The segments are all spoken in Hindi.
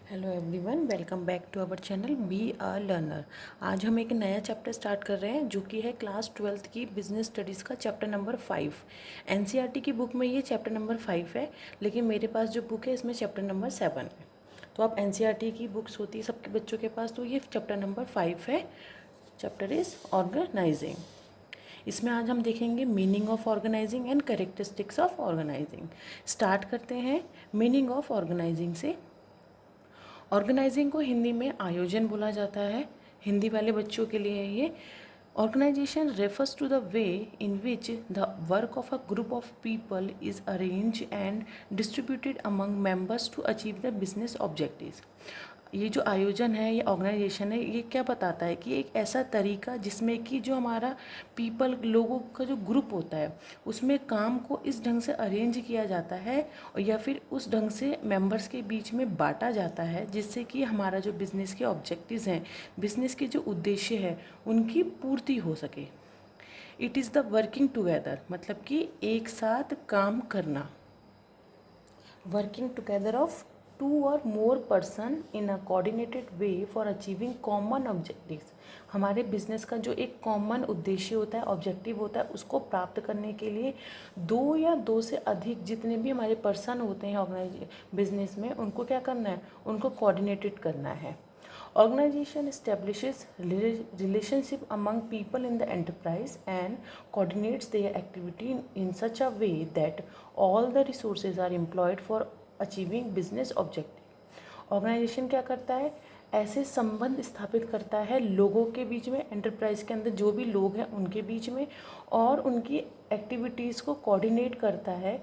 Hello everyone, welcome back to our channel B R Learner. आज हम एक नया चैप्टर स्टार्ट कर रहे हैं जो कि है क्लास 12th की बिजनेस स्टडीज़ का चैप्टर नंबर 5। एनसीईआरटी की बुक में ये चैप्टर नंबर 5 है, लेकिन मेरे पास जो बुक है इसमें चैप्टर नंबर 7 है। तो आप एनसीईआरटी की बुक्स होती है सबके बच्चों के पास, तो ये चैप्टर नंबर 5 है। Chapter is organising. इसमें आज हम देखेंगे meaning of organising and characteristics of organising. Start करते हैं मीनिंग ऑफ ऑर्गेनाइजिंग से। ऑर्गेनाइजिंग को हिंदी में आयोजन बोला जाता है। हिंदी वाले बच्चों के लिए है ये। Organisation refers to the way in which the work of a group of people is arrange and distributed among members to achieve the business objectives. ये जो आयोजन है, ये ऑर्गेनाइजेशन है, ये क्या बताता है कि एक ऐसा तरीका जिसमें कि जो हमारा पीपल लोगों का जो ग्रुप होता है उसमें काम को इस ढंग से अरेंज किया जाता है और या फिर उस ढंग से मेंबर्स के बीच में बांटा जाता है जिससे कि हमारा जो बिज़नेस के ऑब्जेक्टिव्स हैं, बिज़नेस के जो उद्देश्य है, उनकी पूर्ति हो सके। It is the working together, मतलब कि एक साथ काम करना। वर्किंग टुगेदर ऑफ टू और more person in a coordinated way for achieving common objectives. हमारे बिजनेस का जो एक कॉमन उद्देश्य होता है, ऑब्जेक्टिव होता है, उसको प्राप्त करने के लिए दो या दो से अधिक जितने भी हमारे पर्सन होते हैं ऑर्गेनाइज बिजनेस में, उनको क्या करना है, उनको कोऑर्डिनेटेड करना है। Organization establishes relationship among people in the enterprise and coordinates their activity in such a way that all the resources are employed for achieving business objective। Organisation क्या करता है, ऐसे संबंध स्थापित करता है लोगों के बीच में, एंटरप्राइज के अंदर जो भी लोग हैं उनके बीच में, और उनकी एक्टिविटीज़ को कोऑर्डिनेट करता है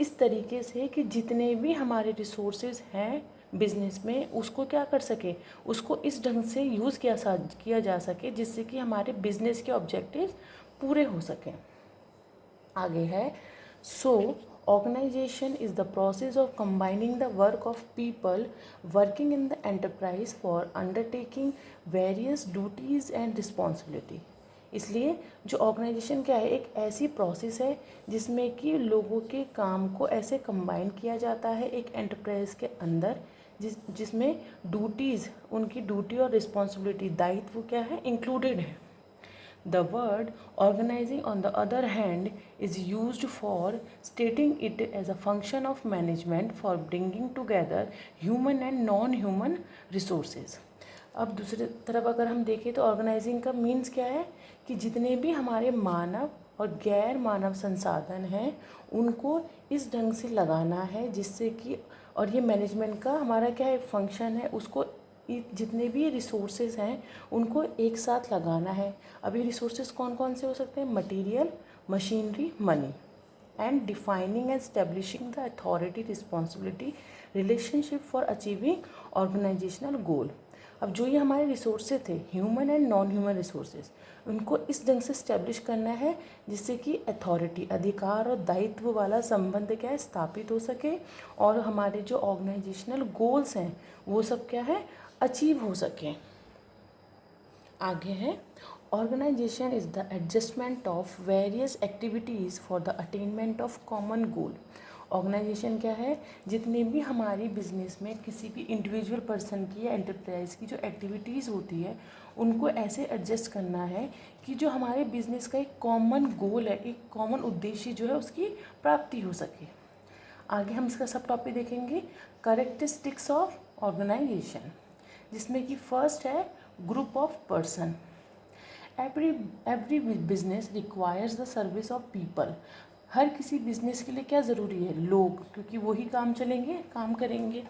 इस तरीके से कि जितने भी हमारे रिसोर्सेज हैं बिजनेस में, उसको क्या कर सके, उसको इस ढंग से यूज़ किया जा सके जिससे कि हमारे बिजनेस के ऑब्जेक्टिव्स पूरे हो सकें। आगे है, so organisation is the process of combining the work of people working in the enterprise for undertaking various duties and responsibility. इसलिए जो ऑर्गेनाइजेशन क्या है, एक ऐसी प्रोसेस है जिसमें कि लोगों के काम को ऐसे कंबाइन किया जाता है एक एंटरप्राइज के अंदर, जिसमें ड्यूटीज़, उनकी ड्यूटी और रिस्पॉन्सिबिलिटी, दायित्व क्या है, इंक्लूडेड है। The word organizing, on the other hand, is used for stating it as a function of management for bringing together human and non-human resources। अब दूसरी तरफ अगर हम देखें तो ऑर्गेनाइजिंग का मीन्स क्या है कि जितने भी हमारे मानव और गैर मानव संसाधन हैं उनको इस ढंग से लगाना है जिससे कि, और ये मैनेजमेंट का हमारा क्या है, फंक्शन है, उसको जितने भी रिसोर्सेज हैं उनको एक साथ लगाना है। अभी रिसोर्सेज कौन कौन से हो सकते हैं, material, machinery, money. And defining and establishing the authority, responsibility, relationship for achieving organisational goal. अब जो ये हमारे रिसोर्सेज थे, human and non human resources, उनको इस ढंग से स्टैब्लिश करना है जिससे कि अथॉरिटी, अधिकार और दायित्व वाला संबंध क्या है, स्थापित हो सके, और हमारे जो ऑर्गेनाइजेशनल गोल्स हैं वो सब क्या है, अचीव हो सकें। आगे है, organisation is the adjustment of various activities for the attainment of common goal. Organisation क्या है, जितने भी हमारी बिजनेस में किसी भी इंडिविजुअल पर्सन की या एंटरप्राइज की जो एक्टिविटीज़ होती है उनको ऐसे एडजस्ट करना है कि जो हमारे बिजनेस का एक कॉमन गोल है, एक कॉमन उद्देश्य जो है उसकी प्राप्ति हो सके। आगे हम इसका सब टॉपिक देखेंगे, कैरेक्टरिस्टिक्स ऑफ ऑर्गेनाइजेशन, जिसमें कि फर्स्ट है group of person. Every business requires the service of people. हर किसी बिजनेस के लिए क्या ज़रूरी है, लोग, क्योंकि वही काम चलेंगे, काम करेंगे।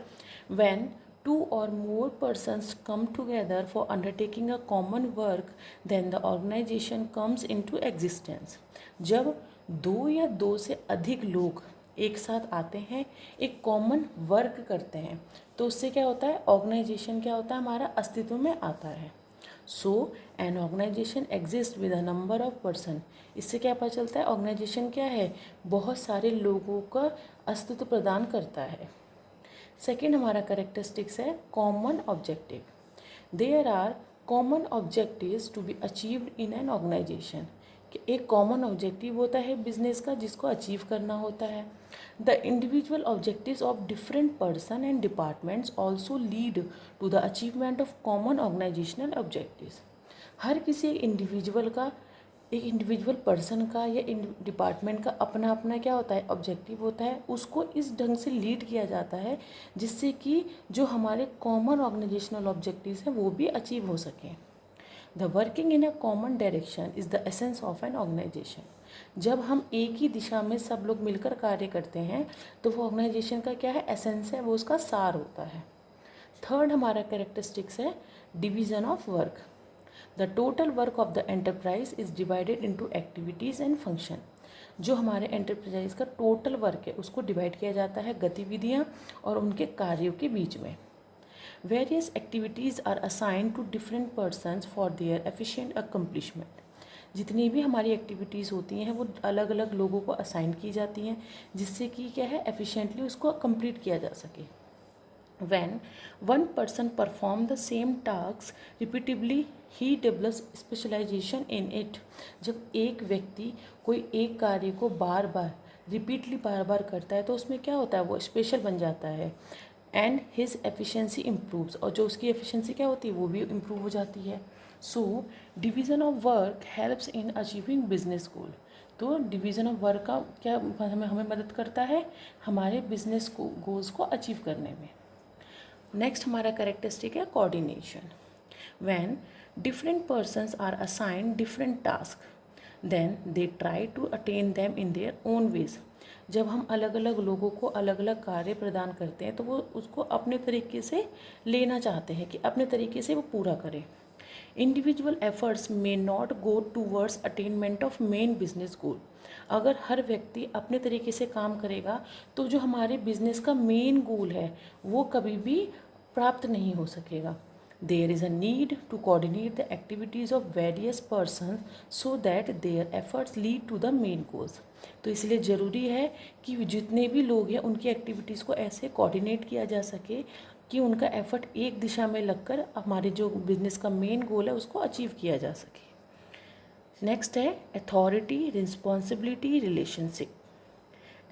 व्हेन टू और मोर persons come together for undertaking a common work, then the organization comes into existence। जब दो या दो से अधिक लोग एक साथ आते हैं, एक कॉमन वर्क करते हैं, तो उससे क्या होता है, ऑर्गेनाइजेशन क्या होता है, हमारा अस्तित्व में आता है। So an organisation exist with a number of person. इससे क्या पता चलता है, ऑर्गेनाइजेशन क्या है, बहुत सारे लोगों का अस्तित्व प्रदान करता है। सेकेंड हमारा करेक्टरिस्टिक्स है common objective. There are common objectives to be achieved in an organisation. कि एक कॉमन ऑब्जेक्टिव होता है बिजनेस का जिसको अचीव करना होता है। The individual objectives of different person and departments also lead to the achievement of common organisational objectives. हर किसी इंडिविजुअल का, एक इंडिविजुअल पर्सन का या डिपार्टमेंट का अपना अपना क्या होता है, ऑब्जेक्टिव होता है। उसको इस ढंग से लीड किया जाता है जिससे कि जो हमारे कॉमन ऑर्गेनाइजेशनल ऑब्जेक्टिव्स हैं वो भी अचीव हो सकें। The working in a common direction is the essence of an organisation. जब हम एक ही दिशा में सब लोग मिलकर कार्य करते हैं तो वो ऑर्गेनाइजेशन का क्या है, एसेंस है, वो उसका सार होता है। थर्ड हमारा कैरेक्टरिस्टिक्स है division of work. The total work of the enterprise is divided into activities and function. जो हमारे एंटरप्राइज का टोटल वर्क है उसको डिवाइड किया जाता है गतिविधियाँ और उनके कार्यों के बीच में। Various activities are assigned to different persons for their efficient accomplishment. जितनी भी हमारी एक्टिविटीज़ होती हैं वो अलग अलग लोगों को असाइन की जाती हैं जिससे कि क्या है, एफिशिएंटली उसको कंप्लीट किया जा सके। When one person perform the same tasks repeatedly, he develops specialization in it. जब एक व्यक्ति कोई एक कार्य को बार बार करता है तो उसमें क्या होता है, वो स्पेशल बन जाता है। एंड हिज एफिशिएंसी इम्प्रूव्स, और जो उसकी एफिशिएंसी क्या होती है वो भी इम्प्रूव हो जाती है। So division of work helps in achieving business goal. तो डिवीज़न ऑफ वर्क का क्या हमें मदद करता है हमारे बिजनेस को गोल्स को अचीव करने में। नेक्स्ट हमारा कैरेक्टरिस्टिक है coordination. When different persons are assigned different task then they try to attain them in their own ways. जब हम अलग अलग लोगों को अलग अलग कार्य प्रदान करते हैं तो वो उसको अपने तरीके से लेना चाहते हैं कि अपने तरीके से वो पूरा करें। Individual efforts may not go towards attainment of main business गोल। अगर हर व्यक्ति अपने तरीके से काम करेगा तो जो हमारे बिजनेस का मेन गोल है वो कभी भी प्राप्त नहीं हो सकेगा। There is a need to coordinate the activities of various persons so that their efforts lead to the main goals. तो इसलिए ज़रूरी है कि जितने भी लोग हैं उनकी एक्टिविटीज़ को ऐसे कोऑर्डिनेट किया जा सके कि उनका एफर्ट एक दिशा में लगकर हमारे जो बिजनेस का मेन गोल है उसको अचीव किया जा सके। नेक्स्ट है authority responsibility relationship.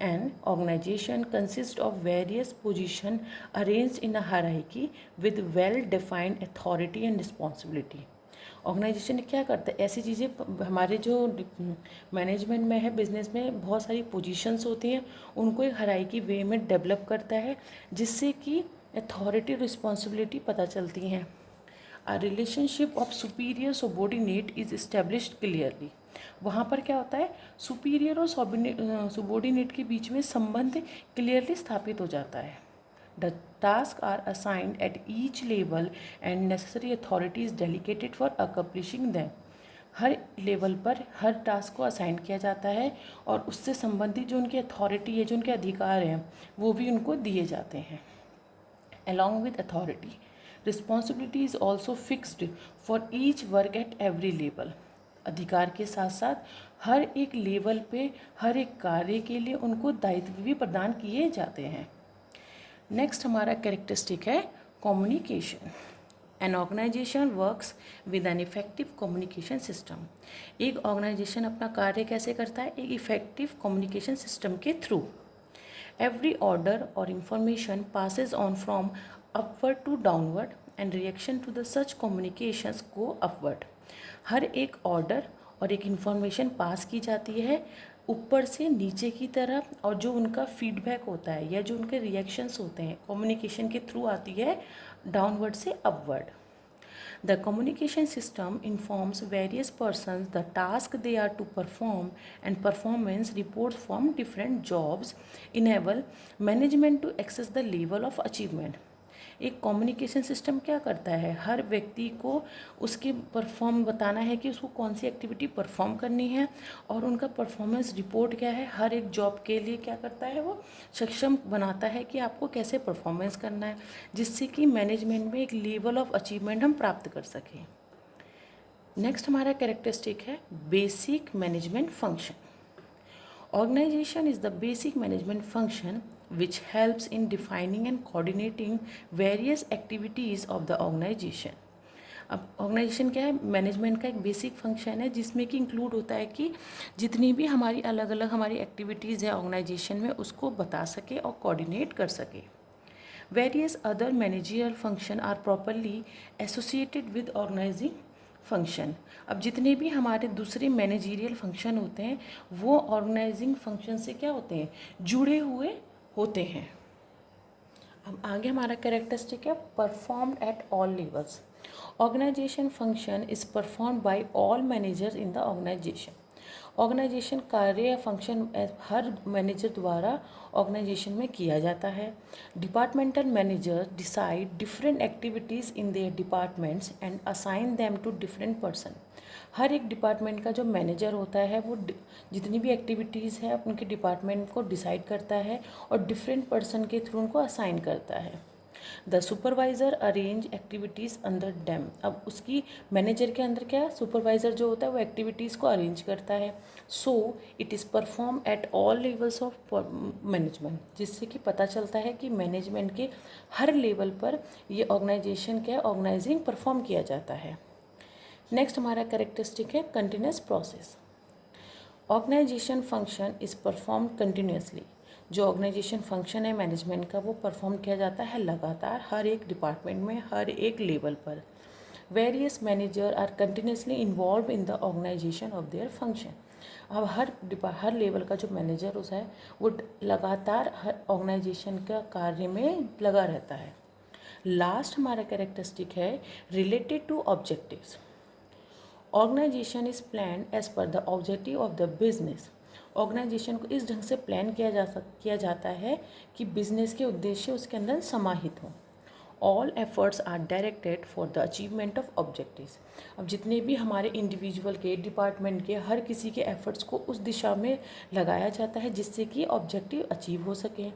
An organization consists of various positions arranged in a hierarchy with well-defined authority and responsibility. Organisation क्या करता है, ऐसी चीज़ें हमारे जो मैनेजमेंट में है, बिजनेस में बहुत सारी पोजीशंस होती हैं, उनको एक हायरार्की वे में डेवलप करता है जिससे कि अथॉरिटी रिस्पॉन्सिबिलिटी पता चलती हैं। A relationship of superior subordinate is established clearly. वहाँ पर क्या होता है, सुपीरियर और सबॉर्डिनेट के बीच में संबंध क्लियरली स्थापित हो जाता है। The task are assigned at each level and necessary authority is delegated for accomplishing them. हर लेवल पर हर टास्क को असाइन किया जाता है और उससे संबंधित जो उनकी अथॉरिटी है, जो उनके अधिकार हैं, वो भी उनको दिए जाते हैं। Along with authority responsibility is also fixed for each work at every level. अधिकार के साथ साथ हर एक लेवल पे हर एक कार्य के लिए उनको दायित्व भी प्रदान किए जाते हैं। नेक्स्ट हमारा कैरेक्टरिस्टिक है communication. An organisation works with an effective communication system. एक ऑर्गेनाइजेशन अपना कार्य कैसे करता है, एक इफेक्टिव कम्युनिकेशन सिस्टम के थ्रू। एवरी ऑर्डर और information passes on from upward to downward and reaction to the such communications go upward. हर एक ऑर्डर और एक इन्फॉर्मेशन पास की जाती है ऊपर से नीचे की तरफ, और जो उनका फीडबैक होता है या जो उनके रिएक्शंस होते हैं कम्युनिकेशन के थ्रू आती है डाउनवर्ड से upward. The communication system informs various persons the task they are to perform and performance reports from different jobs enable management to access the level of achievement. एक कम्युनिकेशन सिस्टम क्या करता है, हर व्यक्ति को उसके परफॉर्म बताना है कि उसको कौन सी एक्टिविटी परफॉर्म करनी है और उनका परफॉर्मेंस रिपोर्ट क्या है, हर एक जॉब के लिए क्या करता है, वो सक्षम बनाता है कि आपको कैसे परफॉर्मेंस करना है, जिससे कि मैनेजमेंट में एक लेवल ऑफ अचीवमेंट हम प्राप्त कर सकें। नेक्स्ट हमारा कैरेक्टरिस्टिक है basic management function. Organization is the basic management function which helps in defining and coordinating various activities of the organization. अब ऑर्गेनाइजेशन क्या है, मैनेजमेंट का एक बेसिक फंक्शन है जिसमें कि इंक्लूड होता है कि जितनी भी हमारी अलग अलग हमारी एक्टिविटीज़ है ऑर्गेनाइजेशन में उसको बता सके और कोऑर्डिनेट कर सके। Various other managerial function are properly associated with organising function. अब जितने भी हमारे दूसरे मैनेजरियल फंक्शन होते हैं वो ऑर्गेनाइजिंग फंक्शन से क्या होते हैं, जुड़े हुए होते हैं। अब आगे हमारा कैरेक्टरिस्टिक है performed at all levels. Organisation function is performed by all managers in the organisation. Organisation कार्य या फंक्शन हर मैनेजर द्वारा ऑर्गेनाइजेशन में किया जाता है। Departmental manager decide different activities in their departments and assign them to different person. हर एक डिपार्टमेंट का जो मैनेजर होता है वो जितनी भी एक्टिविटीज़ है उनके डिपार्टमेंट को डिसाइड करता है और डिफरेंट पर्सन के थ्रू उनको असाइन करता है। The supervisor arrange activities under them. अब उसकी मैनेजर के अंदर क्या है, सुपरवाइज़र जो होता है वो एक्टिविटीज़ को अरेंज करता है। So it is perform at all levels of management, जिससे कि पता चलता है कि मैनेजमेंट के हर लेवल पर ये ऑर्गेनाइजेशन क्या है, ऑर्गेनाइजिंग परफॉर्म किया जाता है। नेक्स्ट हमारा कैरेक्टरिस्टिक है continuous process. Organisation function is perform continuously. जो ऑर्गेनाइजेशन फंक्शन है मैनेजमेंट का वो परफॉर्म किया जाता है लगातार हर एक डिपार्टमेंट में, हर एक लेवल पर। Various manager are continuously involve in the organisation of their function. अब हर लेवल का जो मैनेजर होता है वो लगातार हर ऑर्गेनाइजेशन का कार्य में लगा रहता है। लास्ट हमारा कैरेक्टरिस्टिक है related to objectives. Organisation is plan as per the objective of the business. Organisation को इस ढंग से प्लान किया जाता है कि बिजनेस के उद्देश्य उसके अंदर समाहित हों। All efforts are directed for the achievement of objectives. अब जितने भी हमारे इंडिविजुअल के, डिपार्टमेंट के, हर किसी के एफर्ट्स को उस दिशा में लगाया जाता है जिससे कि ऑब्जेक्टिव अचीव हो सके।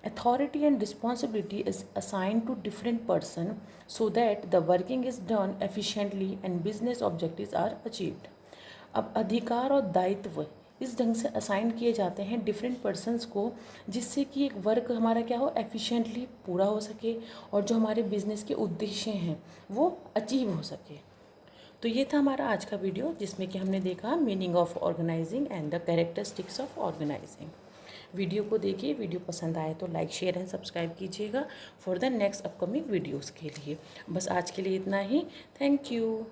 Authority and responsibility is assigned to different person so that the working is done efficiently and business objectives are achieved. अब अधिकार और दायित्व इस ढंग से असाइन किए जाते हैं डिफरेंट पर्सनस को जिससे कि एक वर्क हमारा क्या हो, एफिशिएंटली पूरा हो सके और जो हमारे बिजनेस के उद्देश्य हैं वो अचीव हो सके। तो ये था हमारा आज का वीडियो जिसमें कि हमने देखा meaning of organising and the characteristics of organising. Video को देखिए, वीडियो पसंद आए तो लाइक शेयर एंड सब्सक्राइब कीजिएगा for the next upcoming videos के लिए। बस आज के लिए इतना ही। Thank you.